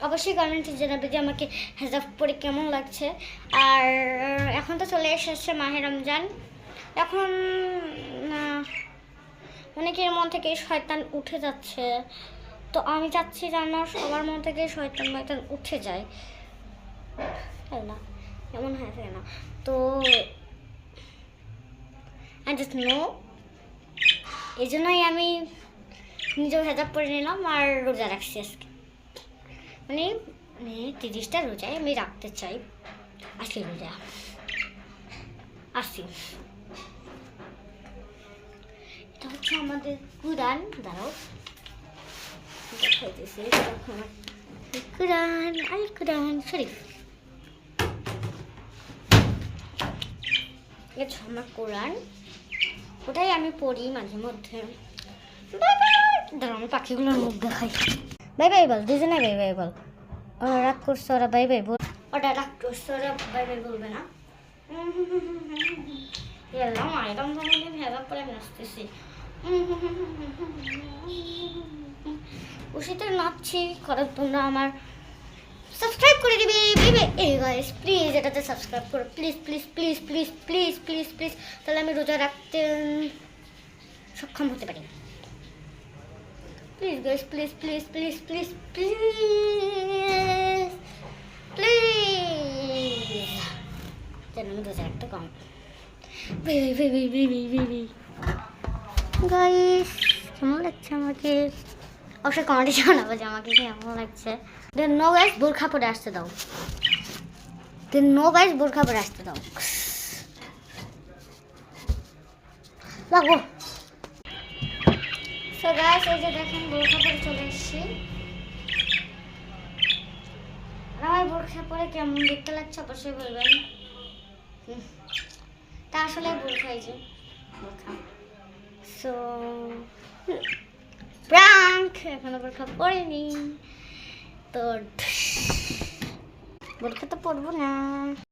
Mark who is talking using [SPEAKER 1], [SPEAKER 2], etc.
[SPEAKER 1] অবশ্যই কমেন্টে জানাবে যে আমাকে হেজাব পরে কেমন লাগছে। আর এখন তো চলে এসেছে মাহে রমজান। এখন অনেকের মন থেকে শয়তান উঠে যাচ্ছে, তো আমি চাচ্ছি যেন সবার মন থেকে শয়তান উঠে যায়, তাই না? এমন হয়েছে না তো আই জাস্ট নো, এই জন্যই আমি নিজেও হেজাব পরে নিলাম আর রোজা রাখছি আজকে। মানে 30টা রোজায় আমি রাখতে চাই, আজকে রোজা আসি। এটা হচ্ছে আমাদের কুরআন, দাঁড়াও দেখাইতেছি, কুরআন আল কুরআন শরীফ। এটা আমার কোরআন, ওটাই আমি পড়ি মাঝে মধ্যে। দাঁড়াও আমি পাখিগুলোর মুখ দেখাই। বাই বাই বল, দুজনে বাই বাই বল। ওরা রাগ করছে, ওরা বাই বাই বল। ওটা রাগ করছে, ওরা বাই বাই বলবে না। এলাম আইলাম ভেবা পরে আমি আসতেছি, খুশিতে নাচছি। করে তোমরা আমার সাবস্ক্রাইব করে দিবে বেবে। এই গাইস প্লিজ এটাতে সাবস্ক্রাইব করো, please please please please please please please, তাহলে আমি রোজা রাখতে সক্ষম হতে পারি। Please guys please please please please please please, যেন আমি রোজা রাখতে কম। গাইস কেমন লাগছে আমাকে অবশ্যই কমেন্টে জানাবো যে আমাকে কেমন লাগছে। দেন নো গাইস বোরখা পরে আসতে দাও, দেন নো গাইস বোরখা পরে আসতে দাও। লাগো সো গাইস, এই যে দেখেন বোরখা পরে চলে এসেছি। আমার বোরখা পরে কেমন দেখতে লাগছে অবশ্যই বলবেন। তা আসলে বোরখা, এই যে বোরখা। সো প্রাঙ্ক, এখনো বোরখা পরিনি তো বোরখা তো পরবো না।